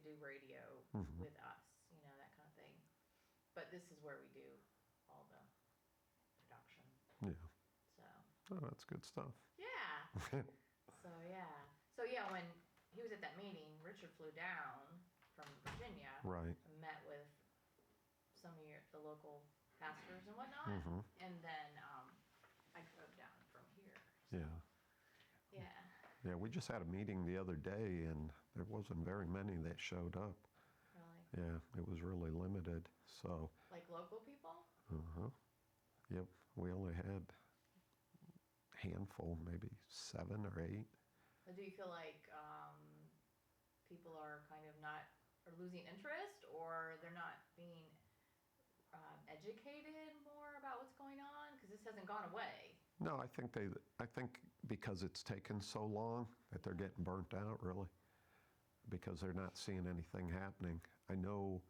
do radio with us, that kind of thing. But this is where we do all the production. Yeah. So. Oh, that's good stuff. Yeah. So when he was at that meeting, Richard flew down from Virginia. Right. And met with some of the local pastors and whatnot. And then I drove down from here. So. Yeah. Yeah. Yeah, we just had a meeting the other day, and there wasn't very many that showed up. Really? Yeah, it was really limited, so. Like local people? Yep, we only had a handful, maybe 7 or 8. Do you feel like people are kind of are losing interest, or they're not being educated more about what's going on? Because this hasn't gone away. No, I think because it's taken so long that they're getting burnt out, really, because they're not seeing anything happening. I know,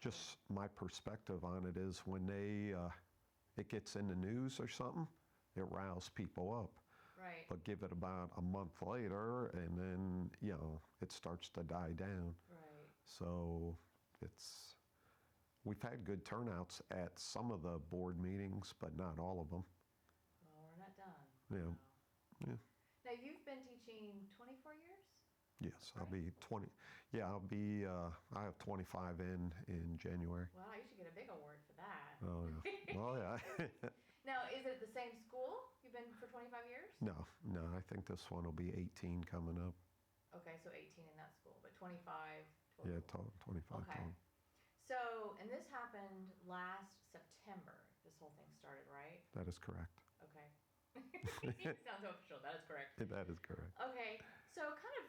just my perspective on it is when it gets in the news or something, it riles people up. Right. But give it about a month later, and then, it starts to die down. Right. So we've had good turnouts at some of the board meetings, but not all of them. Well, we're not done. Yeah. So. Yeah. Now, you've been teaching 24 years? Yes, right? I'll be 20. Yeah, I have 25 in January. Wow, you should get a big award for that. Oh, yeah. Oh, yeah. Now, is it the same school you've been for 25 years? No, I think this one will be 18 coming up. Okay, so 18 in that school, but 25 total. Yeah, 25 okay. total. So, and this happened last September. This whole thing started, right? That is correct. Okay. It sounds official. That is correct. That is correct. Okay, so kind of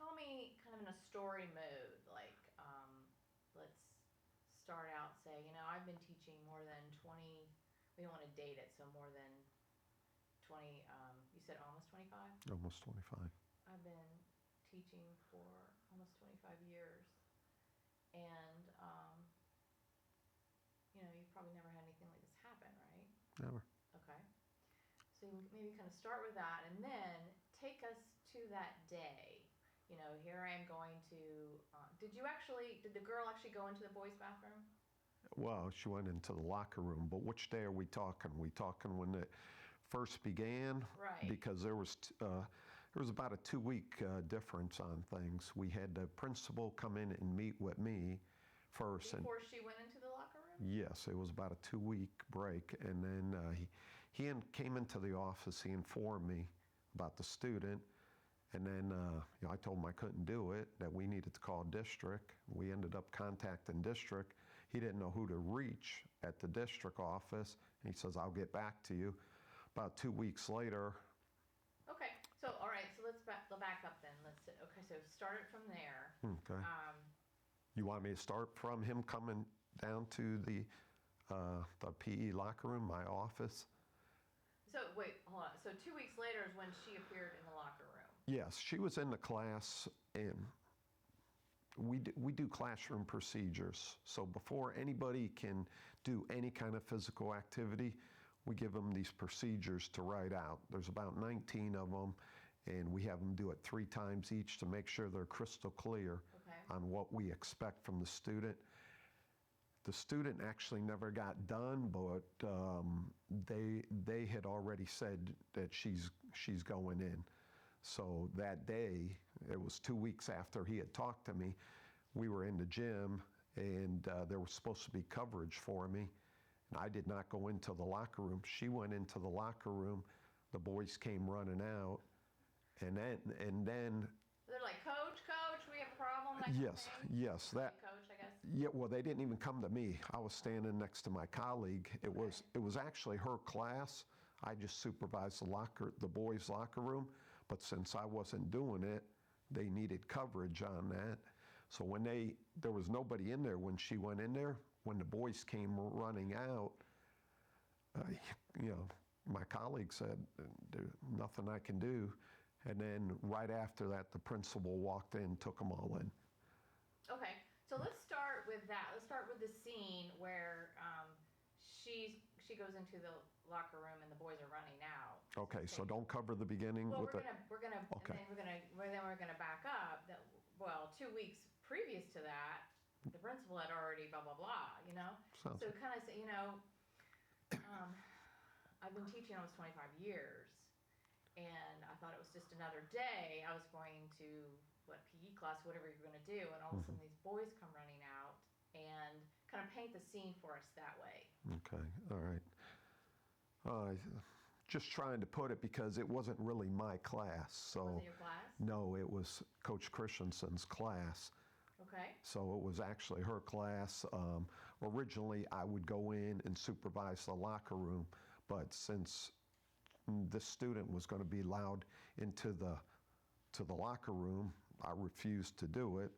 tell me kind of in a story mode, like let's start out, say, I've been teaching more than 20, we don't want to date it, so more than 20, you said almost 25? Almost 25. I've been teaching for almost 25 years, and you've probably never had anything like this happen, right? Never. Okay. So you maybe kind of start with that, and then take us to that day. Here I am going to, did the girl actually go into the boys' bathroom? Well, she went into the locker room, but which day are we talking? Are we talking when it first began? Right. Because there was about a 2-week difference on things. We had the principal come in and meet with me first. Before she went into the locker room? Yes, it was about a 2-week break, and then he came into the office. He informed me about the student, and then I told him I couldn't do it, that we needed to call district. We ended up contacting district. He didn't know who to reach at the district office, and he says, I'll get back to you. About 2 weeks later. Okay, so all right, so let's back up then. So start it from there. Okay. You want me to start from him coming down to the PE locker room, my office? So wait, hold on. So 2 weeks later is when she appeared in the locker room. Yes, she was in the class, and we do classroom procedures. So before anybody can do any kind of physical activity, we give them these procedures to write out. There's about 19 of them, and we have them do it 3 times each to make sure they're crystal clear on what we expect from the student. The student actually never got done, but they had already said that she's going in. So that day, it was 2 weeks after he had talked to me, we were in the gym, and there was supposed to be coverage for me. And I did not go into the locker room. She went into the locker room. The boys came running out, and then they're like, Coach, we have a problem. That yes, kind of thing? yes, that. Coach, I guess. Yeah, well, they didn't even come to me. I was standing next to my colleague. It was actually her class. I just supervised the boys' locker room, but since I wasn't doing it, they needed coverage on that. So when there was nobody in there when she went in there. When the boys came running out, my colleague said, "There's nothing I can do." And then right after that, the principal walked in, took them all in. Okay, so let's start with that. Let's start with the scene where she goes into the locker room and the boys are running out. Okay, so don't cover the beginning. Well, with we're gonna okay. and then we're gonna back up. 2 weeks previous to that, the principal had already blah, blah, blah, you know? Sounds So kind of, you know, I've been teaching almost 25 years, and I thought it was just another day. I was going to, PE class, whatever you're going to do, and all of a sudden these boys come running out and kind of paint the scene for us that way. okay. All right. Just trying to put it because it wasn't really my class. So Was it your class? no, it was Coach Christensen's class. Okay. So it was actually her class. Originally, I would go in and supervise the locker room, but since this student was going to be allowed into the locker room, I refused to do it.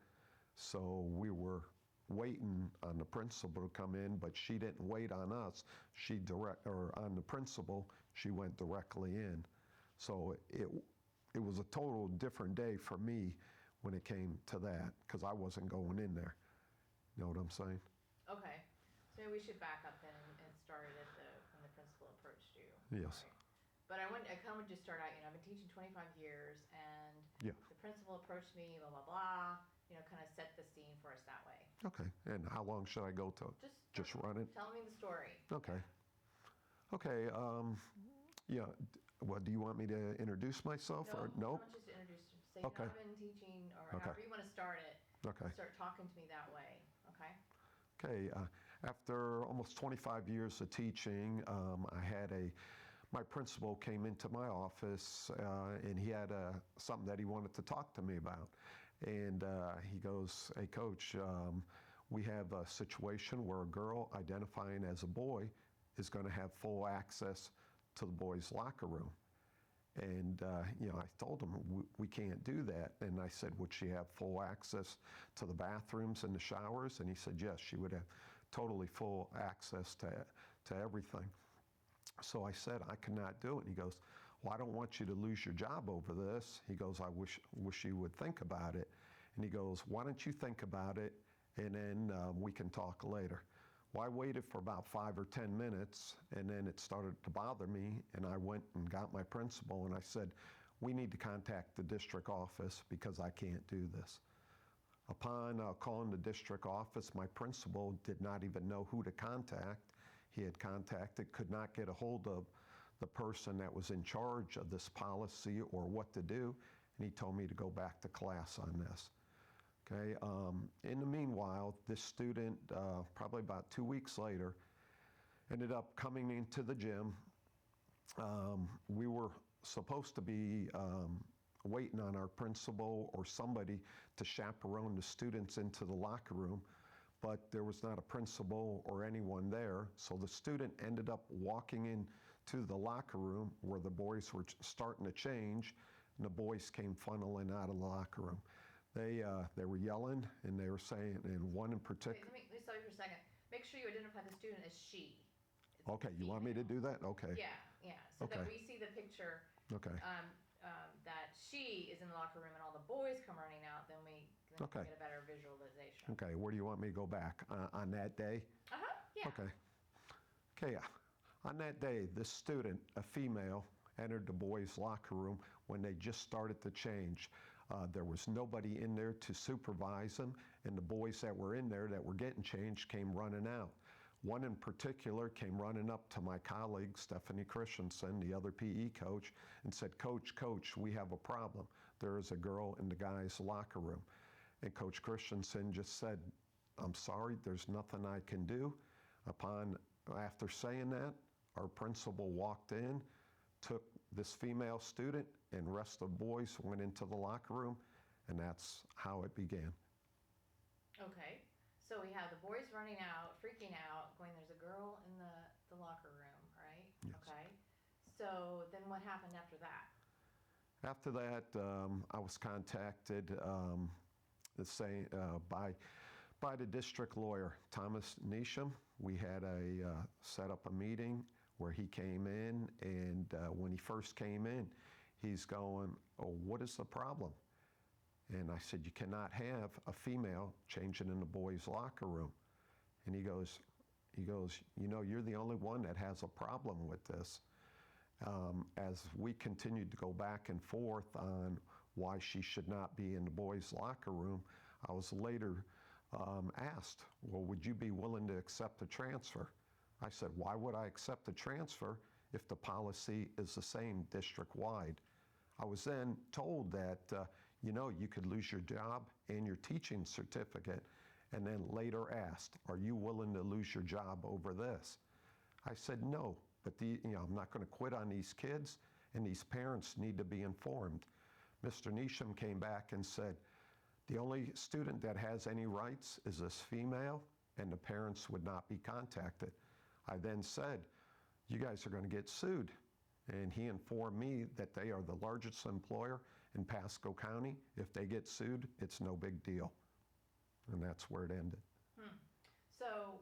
So we were waiting on the principal to come in, but she didn't wait on us. On the principal, she went directly in. So it was a total different day for me when it came to that, because I wasn't going in there. You know what I'm saying? Okay. So maybe we should back up then and start it when the principal approached you. Yes. Right. But I kind of just start out, I've been teaching 25 years, and Yeah. the principal approached me, blah, blah, blah, kind of set the scene for us that way. Okay. And how long should I go to? Just run it? Tell me the story. Okay. Okay. Yeah. What, do you want me to introduce myself or no? I want you to introduce yourself. Say, Okay. I've been teaching, or Okay. however you want to start it. Okay. Start talking to me that way. Okay. Okay. After almost 25 years of teaching, my principal came into my office and he had something that he wanted to talk to me about. And he goes, "Hey, Coach, we have a situation where a girl identifying as a boy is going to have full access to the boys' locker room." And, I told him, we can't do that. And I said, would she have full access to the bathrooms and the showers? And he said, yes, she would have totally full access to everything. So I said, I could not do it. And he goes, well, I don't want you to lose your job over this. He goes, I wish you would think about it. And he goes, why don't you think about it, and then we can talk later. Well, I waited for about 5 or 10 minutes, and then it started to bother me, and I went and got my principal, and I said, we need to contact the district office because I can't do this. Upon calling the district office, my principal did not even know who to contact. He had contacted, could not get a hold of the person that was in charge of this policy or what to do, and he told me to go back to class on this. Okay. In the meanwhile, this student, probably about 2 weeks later, ended up coming into the gym. We were supposed to be waiting on our principal or somebody to chaperone the students into the locker room, but there was not a principal or anyone there. So the student ended up walking into the locker room where the boys were starting to change, and the boys came funneling out of the locker room. They were yelling, and they were saying, and one in particular. Let me stop you for a second. Make sure you identify the student as she. It's Okay, you want me to do that? Okay. Yeah. So that Okay. we see the picture. Okay. That she is in the locker room and all the boys come running out, then we can Okay. get a better visualization. Okay, where do you want me to go back? On that day? Yeah. Okay. Okay, on that day, this student, a female, entered the boys' locker room when they just started to change. There was nobody in there to supervise them, and the boys that were in there that were getting changed came running out. One in particular came running up to my colleague, Stephanie Christensen, the other PE coach, and said, Coach, we have a problem. There is a girl in the guys' locker room. And Coach Christensen just said, I'm sorry, there's nothing I can do. After saying that, our principal walked in, took this female student, and the rest of the boys went into the locker room, and that's how it began. Okay. So we have the boys running out, freaking out, going, there's a girl in the locker room, right? Yes. Okay. So then what happened after that? After that, I was contacted by the district lawyer, Thomas Neesham. We had set up a meeting where he came in, and when he first came in, he's going, oh, what is the problem? And I said, you cannot have a female changing in the boys' locker room. And he goes, you're the only one that has a problem with this. As we continued to go back and forth on why she should not be in the boys' locker room, I was later asked, well, would you be willing to accept a transfer? I said, why would I accept a transfer if the policy is the same district-wide? I was then told that, you could lose your job and your teaching certificate, and then later asked, are you willing to lose your job over this? I said, no, but I'm not going to quit on these kids, and these parents need to be informed. Mr. Neesham came back and said, the only student that has any rights is this female, and the parents would not be contacted. I then said, you guys are going to get sued. And he informed me that they are the largest employer in Pasco County. If they get sued, it's no big deal. And that's where it ended. So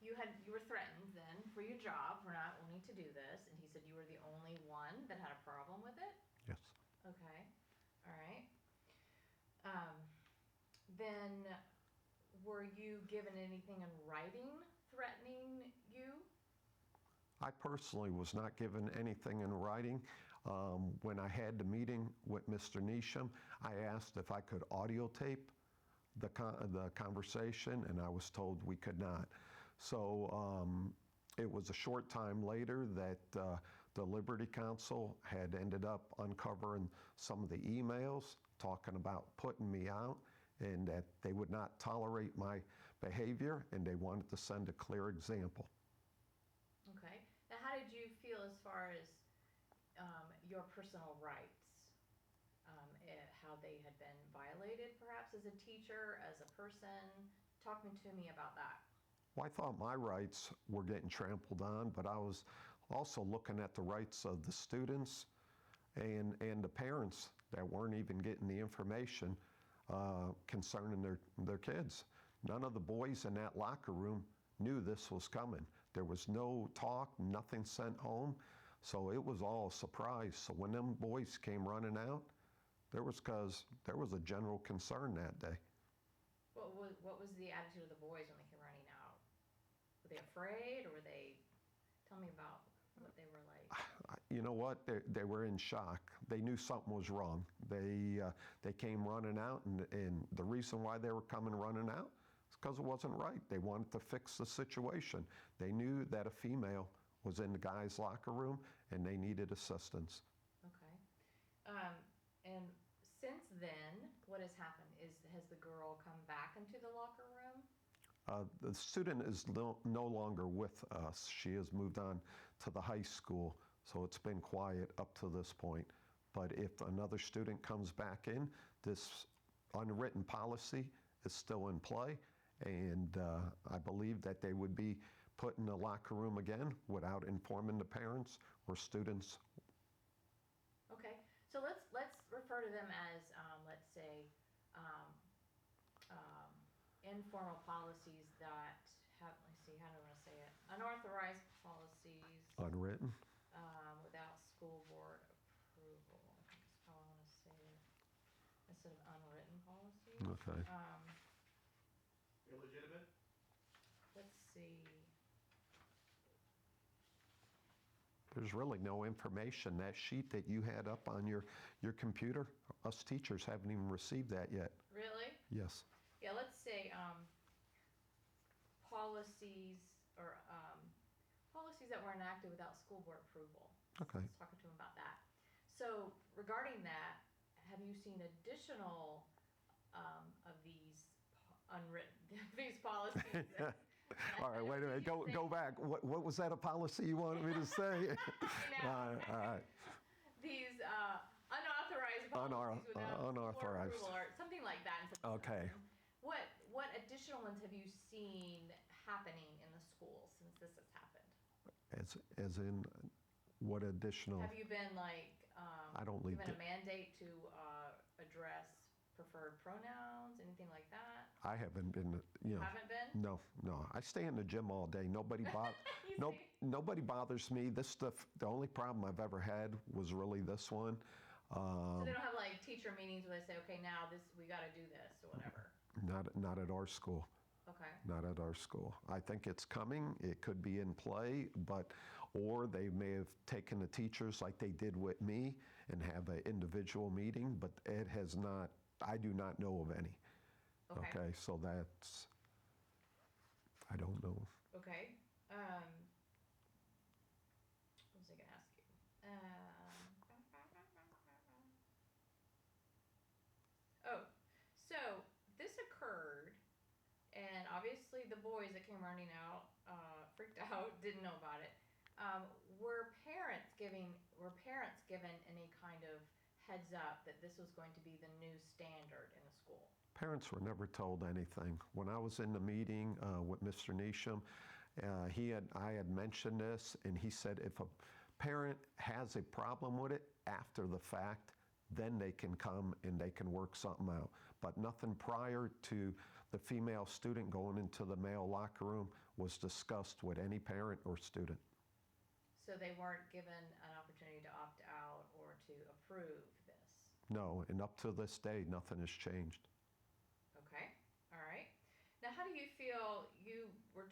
you were threatened then for your job for not wanting to do this, and he said you were the only one that had a problem with it? Yes. Okay, all right. Then were you given anything in writing threatening you? I personally was not given anything in writing. When I had the meeting with Mr. Neesham, I asked if I could audio tape the conversation, and I was told we could not. So it was a short time later that the Liberty Counsel had ended up uncovering some of the emails talking about putting me out, and that they would not tolerate my behavior, and they wanted to send a clear example. Okay. Now, how did you feel as far as your personal rights? How they had been violated, perhaps, as a teacher, as a person? Talk to me about that. Well, I thought my rights were getting trampled on, but I was also looking at the rights of the students and the parents that weren't even getting the information concerning their kids. None of the boys in that locker room knew this was coming. There was no talk, nothing sent home, so it was all a surprise. So when them boys came running out, there was a general concern that day. What was the attitude of the boys when they came running out? Were they afraid, or were they? Tell me about what they were like. You know what? They were in shock. They knew something was wrong. They came running out, and the reason why they were coming running out is because it wasn't right. They wanted to fix the situation. They knew that a female was in the guys' locker room, and they needed assistance. Okay. And since then, what has happened? Has the girl come back into the locker room? The student is no longer with us. She has moved on to the high school, so it's been quiet up to this point. But if another student comes back in, this unwritten policy is still in play, and I believe that they would be put in the locker room again without informing the parents or students. Okay, so let's refer to them as, let's say, informal policies that have, let's see, how do I want to say it? Unauthorized policies. Unwritten? Without school board approval. That's how I want to say it. Instead of unwritten policies. Okay. Illegitimate? Let's see. There's really no information. That sheet that you had up on your computer, us teachers haven't even received that yet. Really? Yes. Yeah, let's say policies or policies that were enacted without school board approval. Okay. Let's talk to them about that. So regarding that, have you seen additional of these unwritten these policies? All right, wait a minute. Go back. What was that a policy you wanted me to say? All right. These unauthorized policies without unauthorized. approval or something like that. Okay. What additional ones have you seen happening in the school since this has happened? As in, what additional? Have you been like I don't leave given a mandate to address preferred pronouns, anything like that? I haven't been. Haven't been? No. I stay in the gym all day. Nobody bothers me. This stuff. The only problem I've ever had was really this one. So they don't have like teacher meetings where they say, okay, now we got to do this or whatever. Not at our school. Okay. Not at our school. I think it's coming. It could be in play, or they may have taken the teachers like they did with me and have an individual meeting, but it has not. I do not know of any. Okay. So that's, I don't know. Okay. What was I gonna ask you? Oh, so this occurred, and obviously the boys that came running out freaked out, didn't know about it. Um, were parents given any kind of heads up that this was going to be the new standard in the school? Parents were never told anything. When I was in the meeting with Mr. Neesham, I had mentioned this, and he said if a parent has a problem with it after the fact, then they can come and they can work something out. But nothing prior to the female student going into the male locker room was discussed with any parent or student. So they weren't given an opportunity to opt out or to approve this? No, and up to this day, nothing has changed. Okay, all right. Now, how do you feel, you were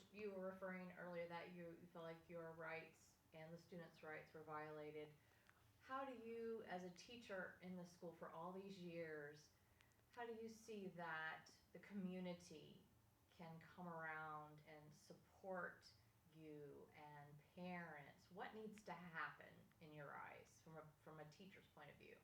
referring earlier that you feel like your rights and the students' rights were violated. How do you, as a teacher in the school for all these years, how do you see that the community can come around and support you and parents? What needs to happen in your eyes from a teacher's point of view?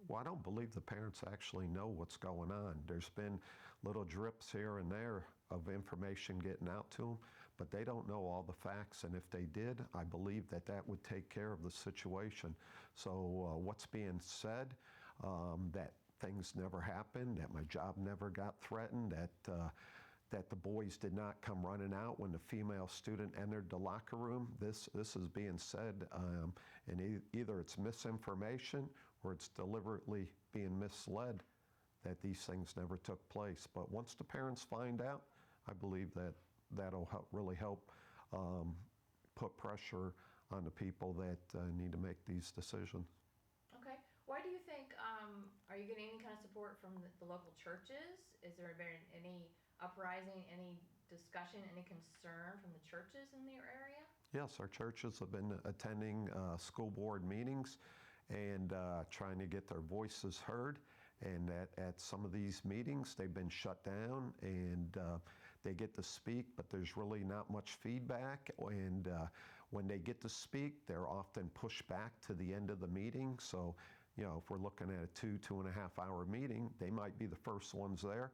Well, I don't believe the parents actually know what's going on. There's been little drips here and there of information getting out to them, but they don't know all the facts. And if they did, I believe that that would take care of the situation. So what's being said, that things never happened, that my job never got threatened, that the boys did not come running out when the female student entered the locker room. This is being said, and either it's misinformation or it's deliberately being misled that these things never took place. But once the parents find out, I believe that that'll really help put pressure on the people that need to make these decisions. Okay. Why do you think, are you getting any kind of support from the local churches? Is there been any uprising, any discussion, any concern from the churches in your area? Yes, our churches have been attending school board meetings and trying to get their voices heard. And at some of these meetings, they've been shut down and they get to speak, but there's really not much feedback. And when they get to speak, they're often pushed back to the end of the meeting. So, if we're looking at a 2.5 hour meeting, they might be the first ones there.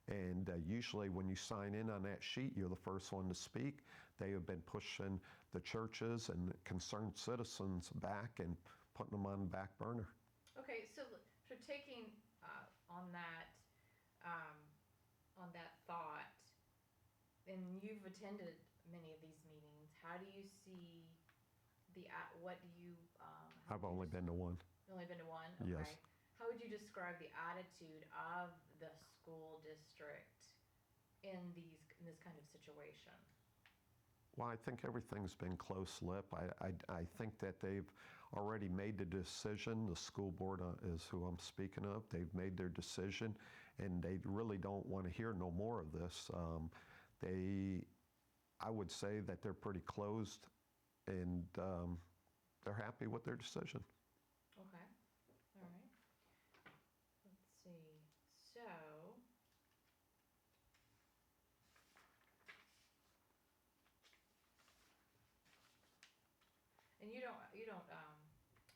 And usually when you sign in on that sheet, you're the first one to speak. They have been pushing the churches and concerned citizens back and putting them on the back burner. Okay, so taking on that thought, and you've attended many of these meetings. How do you see what do you? I've only been to one. You've only been to one. Okay. Yes. How would you describe the attitude of the school district in this kind of situation? Well, I think everything's been close-lipped. I think that they've already made the decision. The school board is who I'm speaking of. They've made their decision, and they really don't want to hear no more of this. I would say that they're pretty closed, and they're happy with their decision. Okay. All right. Let's see. So, and you don't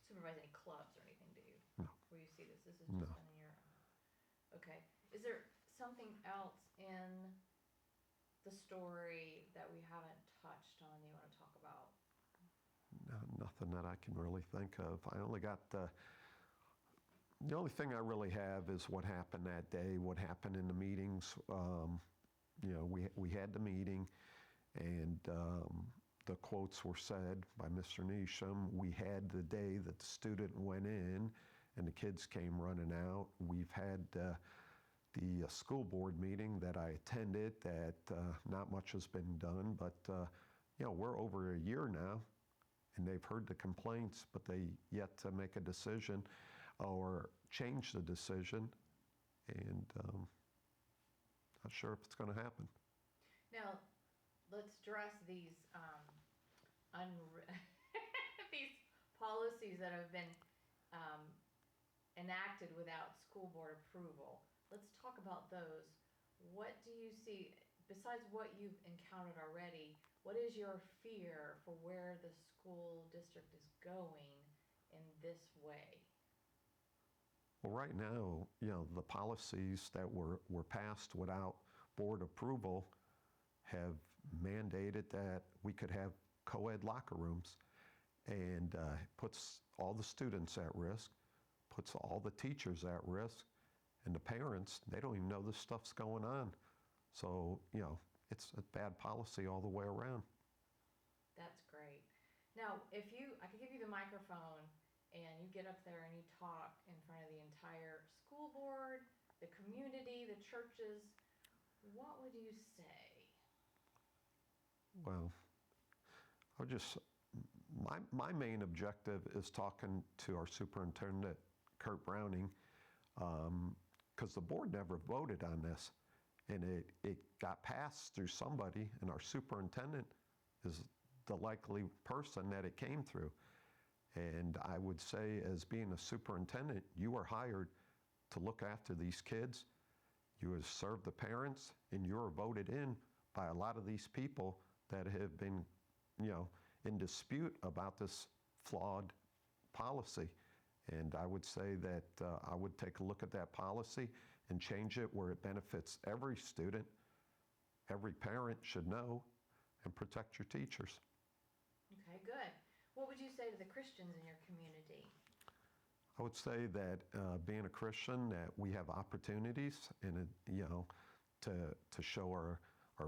supervise any clubs or anything, do you? No. Where you see this? This is No. just in your. Okay. Is there something else in the story that we haven't touched on that you want to talk about? No, nothing that I can really think of. I only got the only thing I really have is what happened that day, what happened in the meetings. We had the meeting, and the quotes were said by Mr. Neesham. We had the day that the student went in and the kids came running out. We've had the school board meeting that I attended that not much has been done, but we're over a year now, and they've heard the complaints, but they yet to make a decision or change the decision, and not sure if it's going to happen. Now, let's address these these policies that have been enacted without school board approval. Let's talk about those. what do you see, besides what you've encountered already, what is your fear for where the school district is going in this way? Well, right now, the policies that were passed without board approval have mandated that we could have co-ed locker rooms, and puts all the students at risk, puts all the teachers at risk, and the parents, they don't even know this stuff's going on. So, it's a bad policy all the way around. That's great. Now, I could give you the microphone and you get up there and you talk in front of the entire school board, the community, the churches, what would you say? Well, my main objective is talking to our superintendent, Kurt Browning, because the board never voted on this. And it got passed through somebody, and our superintendent is the likely person that it came through. And I would say, as being a superintendent, you were hired to look after these kids. You have served the parents, and you were voted in by a lot of these people that have been, in dispute about this flawed policy. And I would say that I would take a look at that policy and change it where it benefits every student. Every parent should know, and protect your teachers. Okay, good. What would you say to the Christians in your community? I would say that being a Christian, that we have opportunities, and to show our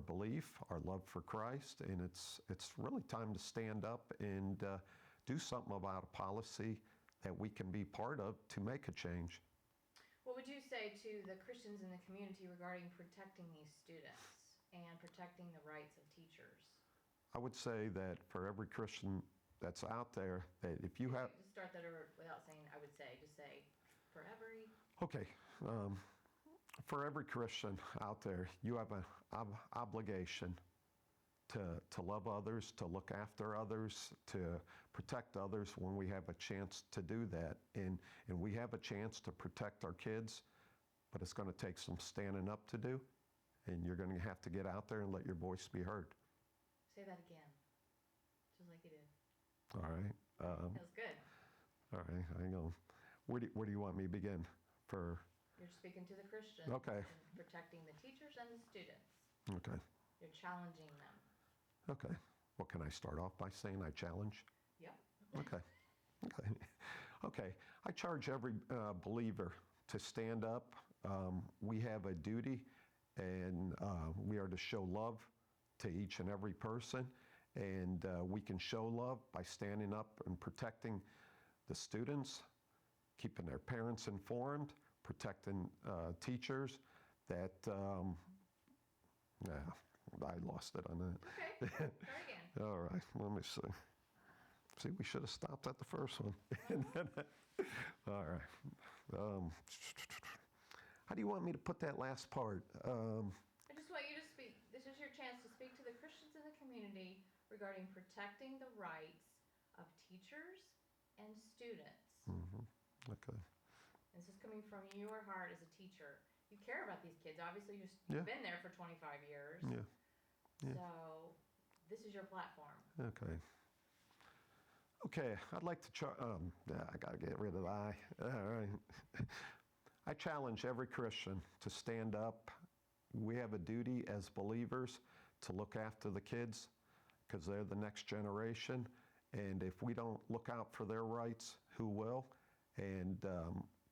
belief, our love for Christ, and it's really time to stand up and do something about a policy that we can be part of to make a change. What would you say to the Christians in the community regarding protecting these students and protecting the rights of teachers? I would say that for every Christian that's out there, that if you have... Just start that over without saying I would say, just say for every... Okay. For every Christian out there, you have an obligation to love others, to look after others, to protect others when we have a chance to do that. And we have a chance to protect our kids, but it's going to take some standing up to do, and you're going to have to get out there and let your voice be heard. Say that again, just like you did. All right. That was good. All right, hang on. Where do you want me to begin? You're speaking to the Christians. Okay. And protecting the teachers and the students. Okay. You're challenging them. Okay. Well, can I start off by saying I challenge? Yep. Okay. Okay. I charge every believer to stand up. We have a duty, and we are to show love to each and every person. And we can show love by standing up and protecting the students, keeping their parents informed, protecting teachers. That, I lost it on that. Okay. Try again. All right, let me see. See, we should have stopped at the first one. All right. How do you want me to put that last part? I just want you to speak. This is your chance to speak to the Christians in the community regarding protecting the rights of teachers and students. Okay. This is coming from your heart as a teacher. You care about these kids. Obviously, you've been there for 25 years. Yeah. So this is your platform. Okay. Okay, I'd like to I got to get rid of the I. All right. I challenge every Christian to stand up. We have a duty as believers to look after the kids, because they're the next generation. And if we don't look out for their rights, who will? And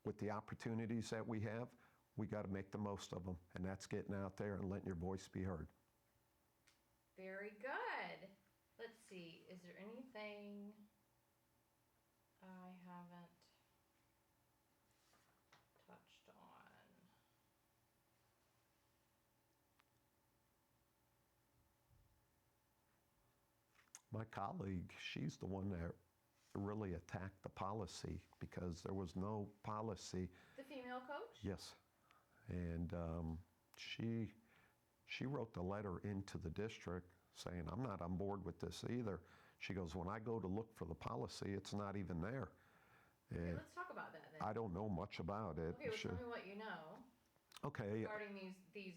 with the opportunities that we have, we got to make the most of them. And that's getting out there and letting your voice be heard. Very good. Let's see. Is there anything I haven't touched on? My colleague, she's the one that really attacked the policy, because there was no policy. The female coach? Yes. And she wrote the letter into the district saying, I'm not on board with this either. She goes, when I go to look for the policy, it's not even there. Okay, let's talk about that then. I don't know much about it. Okay, well, tell me what you know. Okay, regarding these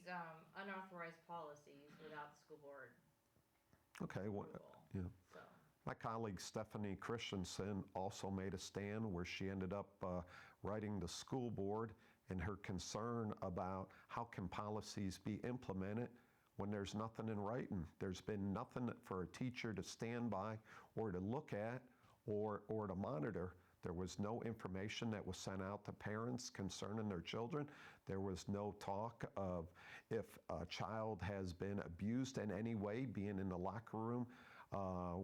unauthorized policies without the school board okay. approval. Yeah. So, My colleague Stephanie Christensen also made a stand where she ended up writing the school board and her concern about how can policies be implemented when there's nothing in writing. There's been nothing for a teacher to stand by or to look at or to monitor. There was no information that was sent out to parents concerning their children. There was no talk of if a child has been abused in any way, being in the locker room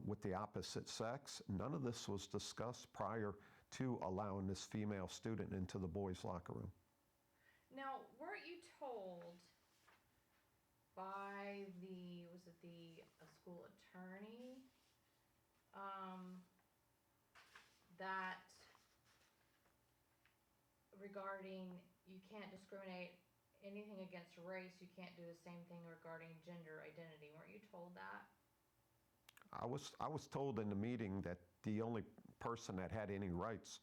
with the opposite sex. None of this was discussed prior to allowing this female student into the boys' locker room. now, weren't you told by was it the school attorney, that regarding you can't discriminate anything against race, you can't do the same thing regarding gender identity? Weren't you told that? I was told in the meeting that the only person that had any rights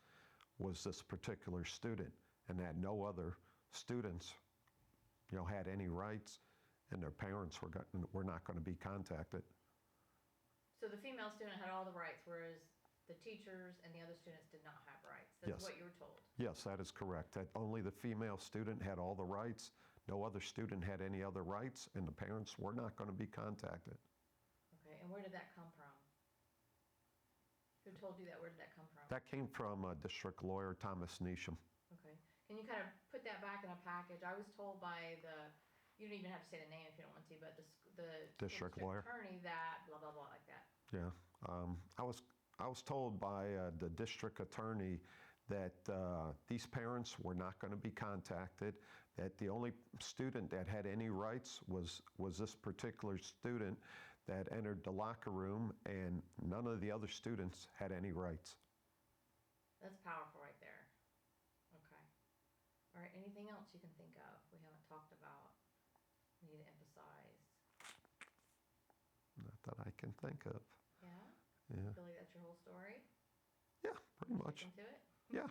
was this particular student, and that no other students, had any rights, and their parents were not going to be contacted. So the female student had all the rights, whereas the teachers and the other students did not have rights. That's Yes. what you were told. Yes, that is correct. That only the female student had all the rights. No other student had any other rights, and the parents were not going to be contacted. Okay, and where did that come from? Who told you that? Where did that come from? That came from District Lawyer Thomas Neesham. Okay. Can you kind of put that back in a package? I was told by you don't even have to say the name if you don't want to, but the District lawyer. attorney that blah blah blah like that. Yeah, I was told by the district attorney that these parents were not going to be contacted. That the only student that had any rights was this particular student that entered the locker room, and none of the other students had any rights. That's powerful right there. Okay. All right. Anything else you can think of we haven't talked about? We need to emphasize. Not that I can think of. Yeah. Yeah, Feel like that's your whole story. yeah, pretty much. Into it. Yeah,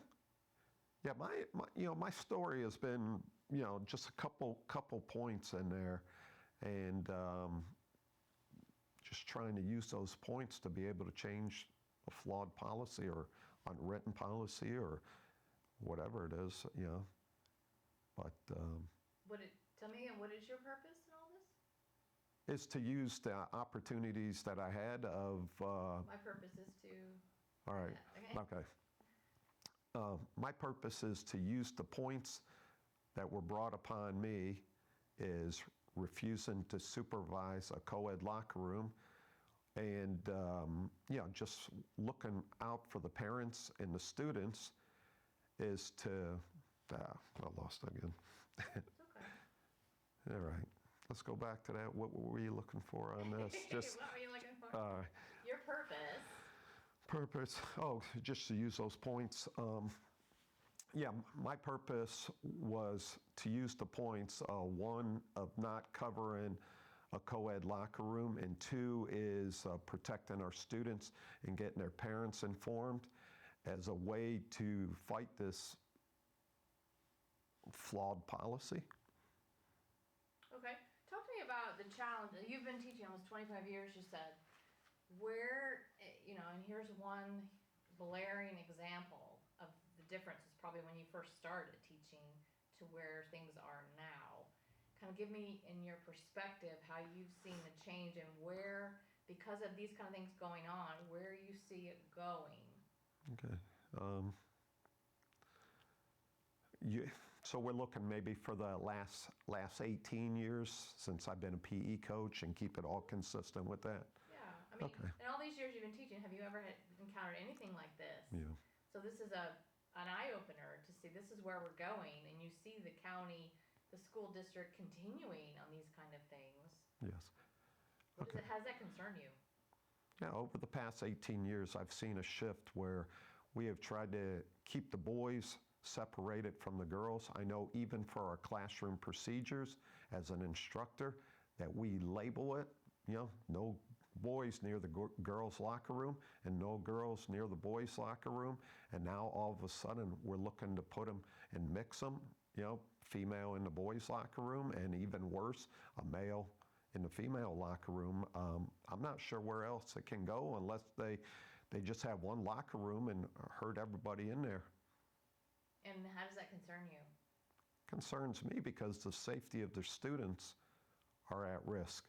yeah. My story has been just a couple points in there, and just trying to use those points to be able to change a flawed policy or unwritten policy or whatever it is, But Tell me again, what is your purpose in all this? is to use the opportunities that I had of. My purpose is to. All right. Yeah, Okay. My purpose is to use the points that were brought upon me is refusing to supervise a co-ed locker room and, just looking out for the parents and the students is to, I lost it again. It's okay. All right. Let's go back to that. What were you looking for on this? Just What were you looking for? Your purpose. Just to use those points. My purpose was to use the points, one, of not covering a co-ed locker room, and two is protecting our students and getting their parents informed as a way to fight this flawed policy. Okay. Talk to me about the challenge. You've been teaching almost 25 years, you said. Where, and here's one blaring example of the differences probably when you first started teaching to where things are now. Kind of give me, in your perspective, how you've seen the change and where, because of these kind of things going on, where you see it going. Okay. So we're looking maybe for the last 18 years since I've been a PE coach and keep it all consistent with that. Yeah. I mean, Okay. in all these years you've been teaching, have you ever encountered anything like this? Yeah. So this is an eye-opener to see this is where we're going, and you see the county, the school district continuing on these kind of things. Yes. Okay. How does that concern you? Yeah, over the past 18 years, I've seen a shift where we have tried to keep the boys separated from the girls. I know even for our classroom procedures as an instructor that we label it, no boys near the girls' locker room and no girls near the boys' locker room. And now all of a sudden we're looking to put them and mix them, female in the boys' locker room, and even worse, a male in the female locker room. I'm not sure where else it can go unless they just have one locker room and herd everybody in there. And how does that concern you? Concerns me because the safety of the students are at risk.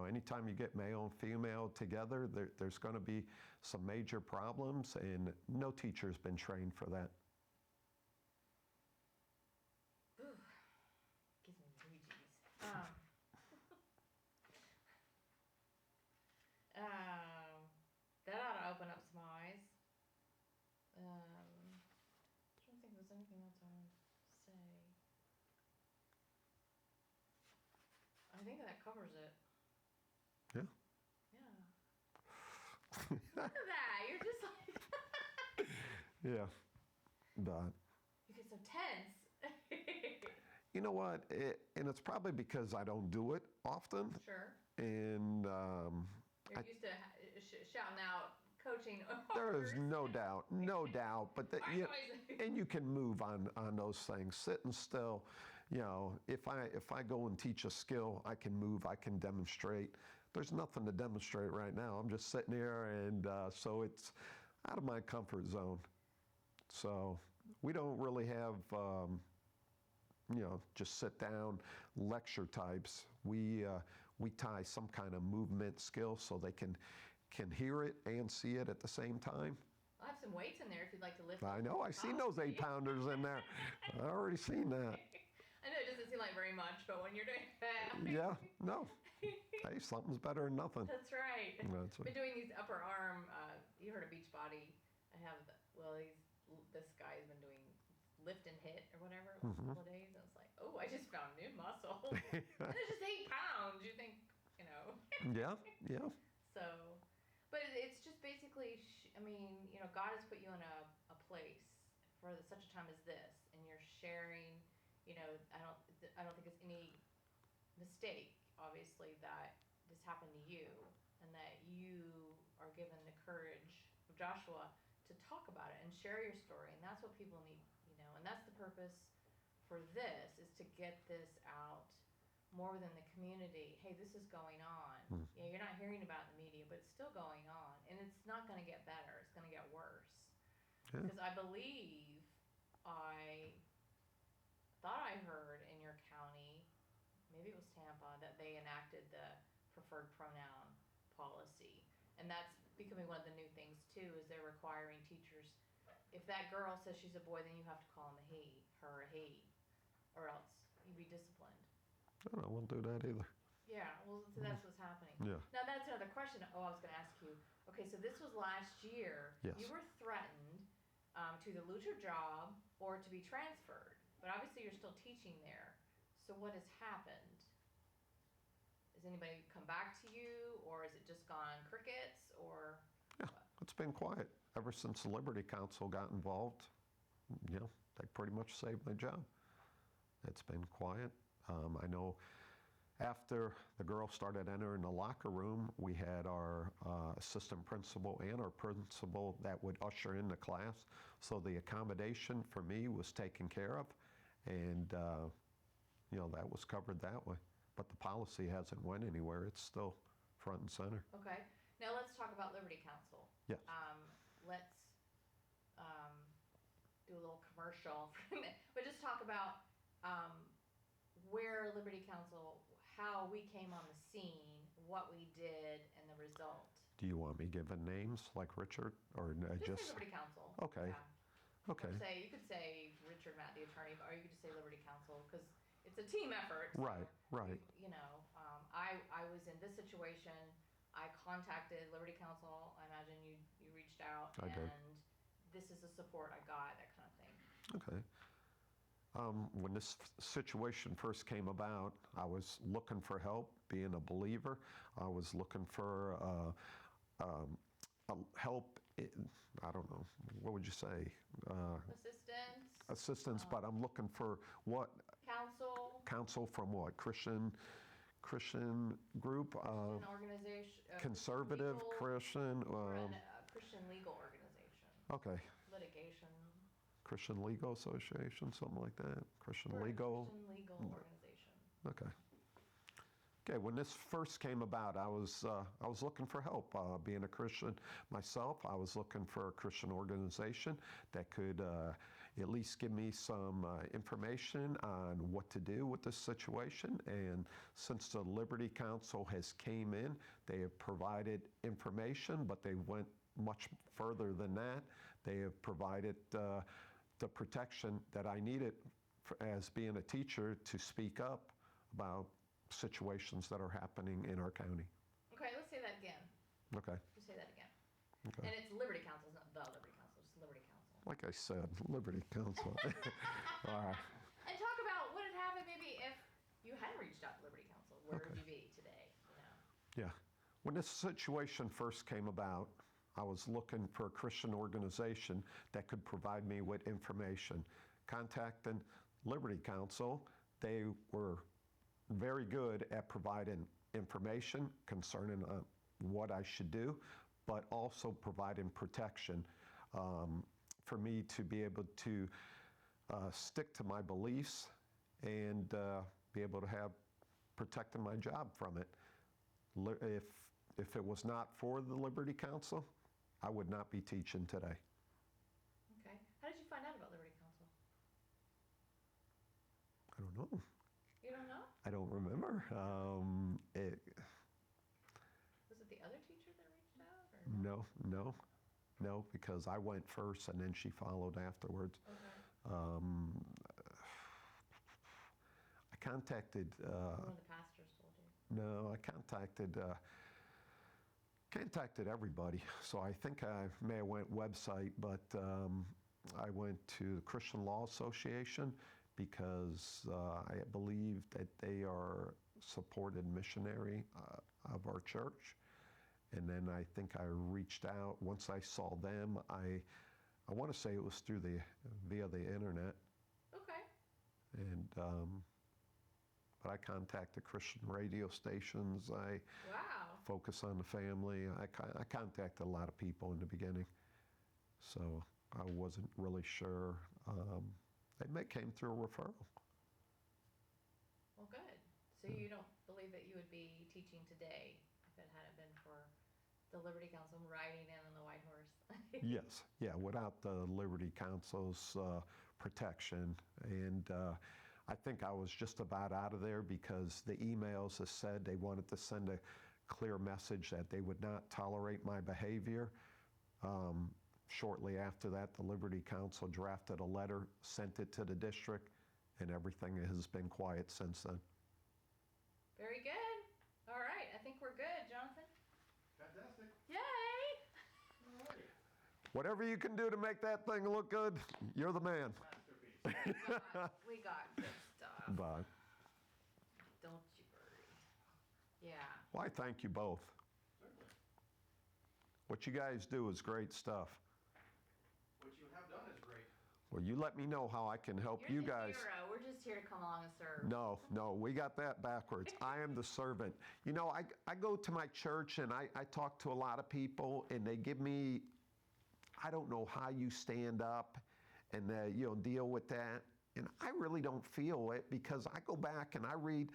Anytime you get male and female together, there's going to be some major problems, and no teacher's been trained for that. Ooh, gives me weegies. That ought to open up some eyes. I don't think there's anything else I want to say. I think that covers it. Yeah. Yeah. Look at that. You're just like Yeah. But you get so tense. you know what? And it's probably because I don't do it often. Sure. And You're used to shouting out, coaching. there is orders. no doubt. But and you can move on those things. Sitting still, if I go and teach a skill, I can move, I can demonstrate. There's nothing to demonstrate right now. I'm just sitting here, and so it's out of my comfort zone. So we don't really have, just sit down lecture types. We tie some kind of movement skill so they can hear it and see it at the same time. I'll have some weights in there if you'd like to lift. I know. I've seen those 8-pounders in there. I already seen that. I know it doesn't seem like very much, but when you're doing that. Yeah. No. Hey, something's better than nothing. That's right. That's Been doing these upper arm. You heard of Beachbody? This guy's been doing lift and hit or whatever a couple of days. I was like, oh, I just found new muscle. And it's just 8 pounds. You think, Yeah. So, but it's just basically, God has put you in a place for such a time as this, and you're sharing. I don't think it's any mistake, obviously, that this happened to you, and that you are given the courage of Joshua to talk about it and share your story, and that's what people need, and that's the purpose for this, is to get this out more within the community. Hey, this is going on. You're not hearing about it in the media, but it's still going on, and it's not going to get better. It's going to get worse. Yeah. Because I believe I thought I heard in your county, maybe it was Tampa, that they enacted the preferred pronoun policy, and that's becoming one of the new things too. Is they're requiring teachers, if that girl says she's a boy, then you have to call him a he, her a he, or else you be disciplined. I won't do that either. Yeah, well, so that's what's happening. Yeah. Now that's another question. I was going to ask you. Okay, so this was last year. Yes. You were threatened to either lose your job or to be transferred, but obviously you're still teaching there. So what has happened? Has anybody come back to you, or has it just gone crickets, or? Yeah, it's been quiet ever since the Liberty Council got involved. They pretty much saved my job. It's been quiet. I know after the girls started entering the locker room, we had our assistant principal and our principal that would usher in the class. So the accommodation for me was taken care of, and that was covered that way. But the policy hasn't went anywhere. It's still front and center. Okay. Now let's talk about Liberty Council. Yes. Let's do a little commercial for a minute, but just talk about where Liberty Council, how we came on the scene, what we did, and the result. Do you want me giving names like Richard, or Just say Liberty Council. Okay. Yeah. Okay. You could say Richard, Matt, the attorney, or you could just say Liberty Council, because it's a team effort. So, Right. I was in this situation. I contacted Liberty Council. I imagine you reached out. I did. And this is the support I got, that kind of thing. Okay. When this situation first came about, I was looking for help, being a believer. I was looking for help, I don't know, what would you say? Assistance, but I'm looking for what? Counsel from what? Christian group? Christian organization. Conservative, legal, Christian? Christian legal organization. Okay. Litigation. Christian Legal Association, something like that? Christian We're a Legal? Christian legal organization. Okay. Okay, when this first came about, I was looking for help. Being a Christian myself, I was looking for a Christian organization that could at least give me some information on what to do with this situation. And since the Liberty Counsel has came in, they have provided information, but they went much further than that. They have provided the protection that I needed as being a teacher to speak up about situations that are happening in our county. Okay, let's say that again. Okay. Just say that again. Okay. And it's Liberty Counsel, it's not the Liberty Counsel, it's Liberty Counsel. Like I said, Liberty Counsel. All right. And talk about what had happened maybe if you hadn't reached out to Liberty Counsel. Where Okay. would you be today? You know? Yeah. When this situation first came about, I was looking for a Christian organization that could provide me with information. Contacting Liberty Counsel, they were very good at providing information concerning what I should do, but also providing protection for me to be able to stick to my beliefs and be able to have protecting my job from it. If it was not for the Liberty Counsel, I would not be teaching today. Okay. How did you find out about Liberty Counsel? I don't know. You don't know? I don't remember. Was it the other teacher that reached out? Or No, because I went first and then she followed afterwards. Okay. I contacted. One of the pastors told you. No, I contacted everybody. So I think I may have went website, but I went to the Christian Law Association because I believe that they are supported missionary of our church. And then I think I reached out. Once I saw them, I want to say it was via the internet. Okay. And but I contacted Christian radio stations. I Wow. focus on the family. I contacted a lot of people in the beginning, so I wasn't really sure. It came through a referral. Well, good. So you don't believe that you would be teaching today if it hadn't been for the Liberty Counsel riding in on the white horse? Yes, yeah, without the Liberty Counsel's protection. And I think I was just about out of there because the emails that said they wanted to send a clear message that they would not tolerate my behavior. Shortly after that, the Liberty Counsel drafted a letter, sent it to the district, and everything has been quiet since then. Very good. All right. I think we're good, Jonathan. Fantastic. Yay! Alrighty. Whatever you can do to make that thing look good, you're the man. Masterpiece. We got good stuff. But, Don't you worry. Yeah. well, I thank you both. Certainly. What you guys do is great stuff. What you have done is great. Well, you let me know how I can help You're you the guys. hero. We're just here to come along and serve. No, we got that backwards. I am the servant. You know, I go to my church and I talk to a lot of people and they give me, I don't know how you stand up and deal with that. And I really don't feel it because I go back and I read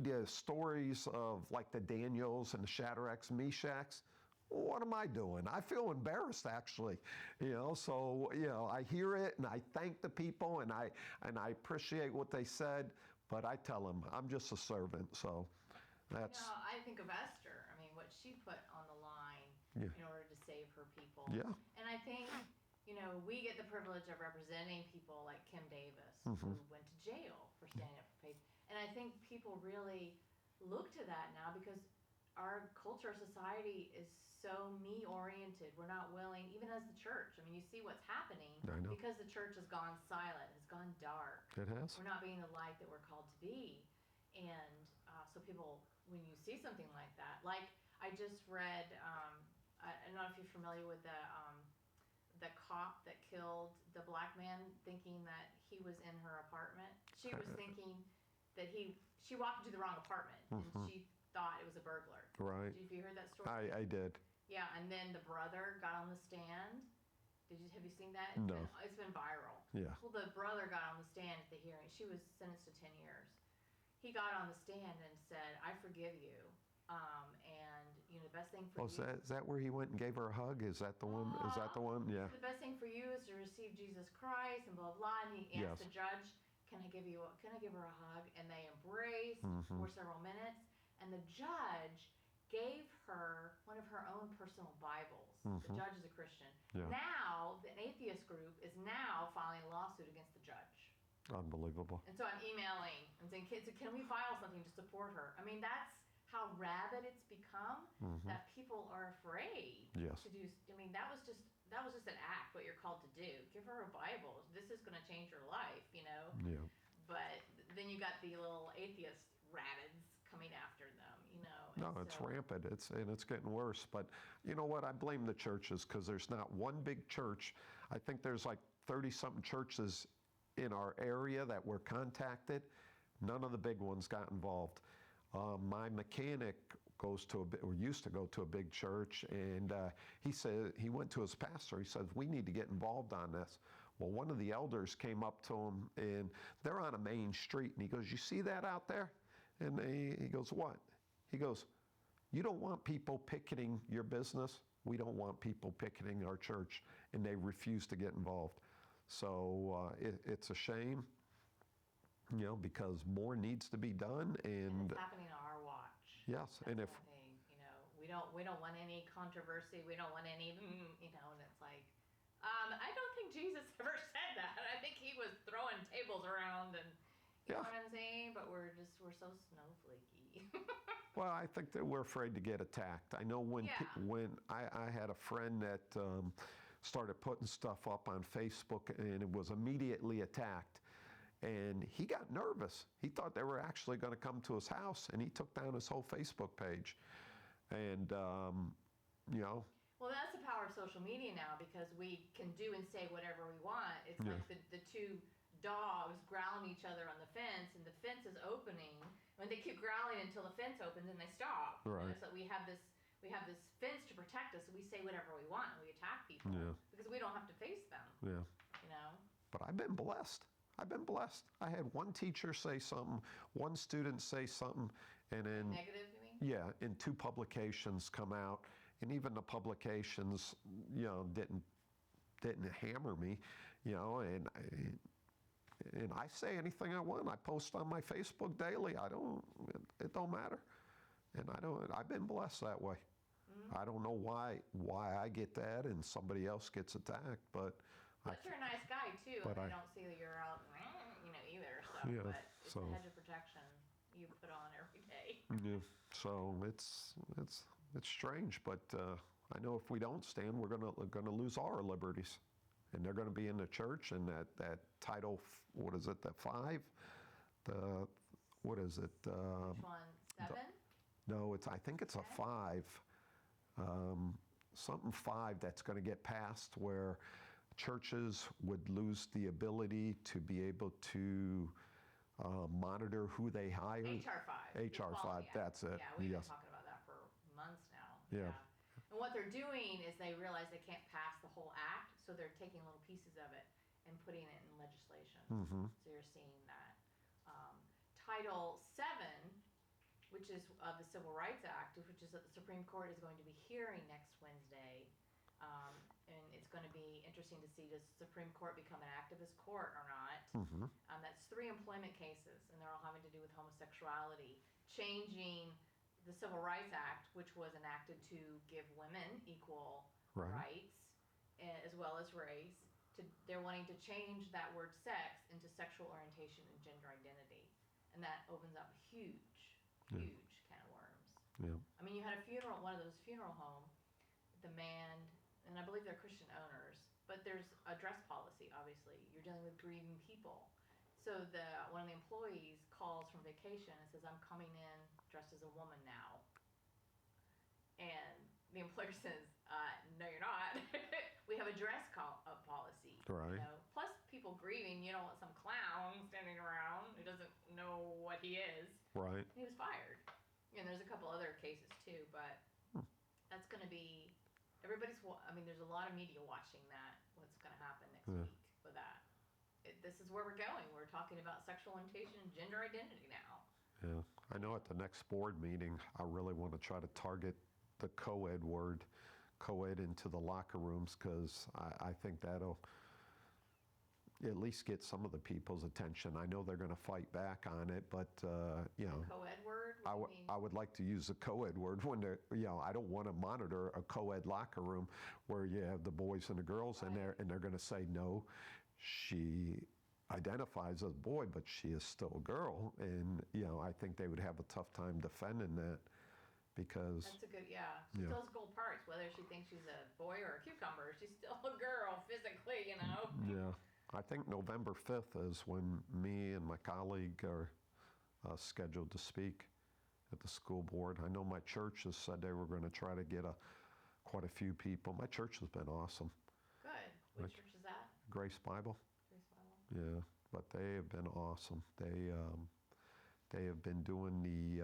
the stories of like the Daniels and the Shadrachs, Meshachs. What am I doing? I feel embarrassed actually, so I hear it and I thank the people and I appreciate what they said, but I tell them I'm just a servant. So that's I think of Esther. I mean, what she put on the line Yeah. in order to save her people. Yeah. And I think, we get the privilege of representing people like Kim Davis, who went to jail for standing up for faith. And I think people really look to that now because our culture, society is so me-oriented. We're not willing, even as the church. I mean, you see what's happening I know. because the church has gone silent, has gone dark. It has. We're not being the light that we're called to be. And so people, when you see something like that, like I just read, I don't know if you're familiar with the cop that killed the black man thinking that he was in her apartment. She was thinking that she walked into the wrong apartment and she thought it was a burglar. Right. Have you heard that story? I did. Yeah, and then the brother got on the stand Have you seen that? No. It's been viral. Yeah. Well, the brother got on the stand at the hearing. She was sentenced to 10 years. He got on the stand and said, "I forgive you." And the best thing for Oh, you. is that where he went and gave her a hug? Is that the one? Is that the one? Yeah. The best thing for you is to receive Jesus Christ and blah blah. And he asked Yes. the judge, Can I give her a hug?" And they embraced Mhm. for several minutes. And the judge gave her one of her own personal Bibles. The Mhm. judge is a Christian. Yeah. Now, the atheist group is now filing a lawsuit against the judge. Unbelievable. And so I'm emailing and saying, can we file something to support her? I mean, that's how rabid it's become Mhm. that people are afraid Yes. to do. I mean, that was just an act, what you're called to do. Give her a Bible. This is going to change her life. Yeah. But then you got the little atheist rabbits coming after them. No, and it's so- rampant. It's getting worse. But you know what? I blame the churches because there's not one big church. I think there's like 30-something churches in our area that were contacted. None of the big ones got involved. My mechanic used to go to a big church, and he said he went to his pastor. He says, "We need to get involved on this." Well, one of the elders came up to him, and they're on a main street, and he goes, "You see that out there?" And he goes, "What?" He goes, "You don't want people picketing your business? We don't want people picketing our church." And they refuse to get involved. So it's a shame, because more needs to be done. And it's happening on our watch. Yes, That's and the if thing, we don't want any controversy. We don't want any, and it's like, I don't think Jesus ever said that. I think he was throwing tables around and, you know Yeah. what I'm saying? But we're so snowflakey. Well, I think that we're afraid to get attacked. I know when Yeah. when I had a friend that started putting stuff up on Facebook, and it was immediately attacked. And he got nervous. He thought they were actually going to come to his house, and he took down his whole Facebook page. And, Well, that's the power of social media now because we can do and say whatever we want. It's Yeah. like the two dogs growling each other on the fence, and the fence is opening. When they keep growling until the fence opens, and they stop. Right. So we have this fence to protect us. So we say whatever we want, and we attack people Yeah. because we don't have to face them. yeah. But I've been blessed. I had one teacher say something, one student say something, and then Negative, you mean? yeah, and 2 publications come out, and even the publications, didn't hammer me, and I say anything I want. I post on my Facebook daily. It don't matter, and I've been blessed that way. Mm-hmm. I don't know why I get that and somebody else gets attacked, but But you're a nice guy too, but and I I- don't see that you're out, either. So, Yeah, but it's so- a hedge of protection you put on every day. yeah, so it's strange, but I know if we don't stand, we're gonna lose our liberties, and they're gonna be in the church, and that title, what is it, that 5, what is it? Which one? 7? No, I think it's a 5, something 5 that's going to get passed where churches would lose the ability to be able to monitor who they hire. HR 5. the HR 5, Quality Act. that's it. Yeah, we've Yes. been talking about that for months now. Yeah. And what they're doing is they realize they can't pass the whole act, so they're taking little pieces of it and putting it in legislation. Mhm. So you're seeing that. Title 7, which is of the Civil Rights Act, which is that the Supreme Court is going to be hearing next Wednesday. And it's going to be interesting to see, does the Supreme Court become an activist court or not? Mhm. That's 3 employment cases, and they're all having to do with homosexuality, changing the Civil Rights Act, which was enacted to give women equal Right. rights, as well as race. They're wanting to change that word sex into sexual orientation and gender identity, and that opens up a huge can of worms. Yeah. I mean, you had a funeral, one of those funeral home, the man, and I believe they're Christian owners, but there's a dress policy, obviously. You're dealing with grieving people. So one of the employees calls from vacation and says, "I'm coming in dressed as a woman now." And the employer says, "No, you're not. We have a dress policy." Right. Plus, people grieving, you don't want some clown standing around who doesn't know what he is. Right. He was fired. And there's a couple other cases too, but that's going to be, there's a lot of media watching that, what's going to happen next Yeah. week with that. This is where we're going. We're talking about sexual orientation and gender identity now. Yeah, I know at the next board meeting, I really want to try to target the co-ed word, co-ed into the locker rooms, because I think that'll at least get some of the people's attention. I know they're going to fight back on it, but, you know, Co-ed word? I What do you mean? would like to use the co-ed word when they're, you know, I don't want to monitor a co-ed locker room where you have the boys and the girls in there, and they're going to say, no, she identifies as a boy, but she is still a girl. And, you know, I think they would have a tough time defending that because, That's a good, She Yeah. still has gold parts, whether she thinks she's a boy or a cucumber. She's still a girl physically, you know? yeah, I think November 5th is when me and my colleague are scheduled to speak at the school board. I know my church has said they were going to try to get quite a few people. My church has been awesome. Good. Which church is that? Grace Bible. Grace Bible? Yeah, but they have been awesome. They have been doing the,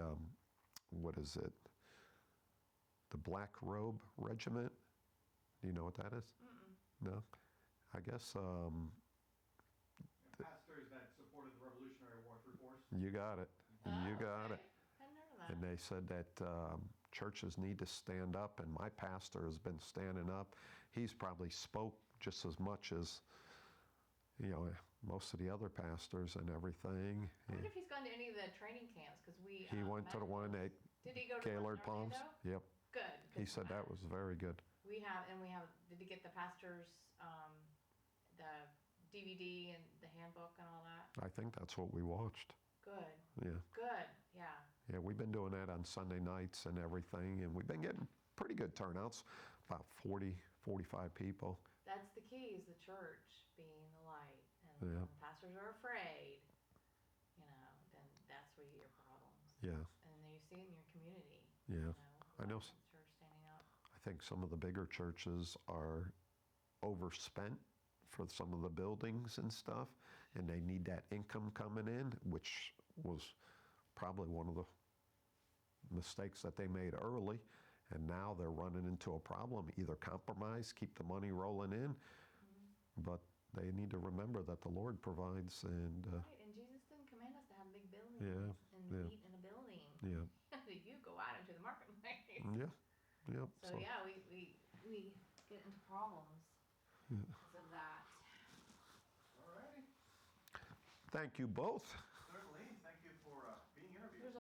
what is it? The Black Robe Regiment. Do you know what that is? No? I guess And pastors that supported the Revolutionary War through force. you got it. You Oh, got okay. it. I hadn't heard of that. And they said that churches need to stand up, and my pastor has been standing up. He's probably spoke just as much as, you know, most of the other pastors and everything. I wonder if he's gone to any of the training camps, because we. He went to the one at Did he go to the one in Gaylord Palms. Orlando? Yep. Good. He 'cause, said that was very good. We have, did he get the pastor's, the DVD and the handbook and all that? I think that's what we watched. Good, Yeah. good, yeah. Yeah, we've been doing that on Sunday nights and everything, and we've been getting pretty good turnouts, about 40, 45 people. That's the key, is the church being the light. And Yeah. when pastors are afraid, you know, then that's where you get your problems. Yeah, And then you see it in your community. yeah. You know, I know the church standing up. I think some of the bigger churches are overspent for some of the buildings and stuff, and they need that income coming in, which was probably one of the mistakes that they made early. And now they're running into a problem, either compromise, keep the money rolling in, but they need to remember that the Lord provides, and Right, and Jesus didn't command us to have big buildings Yeah, and yeah. meet in a building. yeah, You go out into the marketplace. yeah, yeah. So yeah, we get into problems because of that. All righty. Thank you both.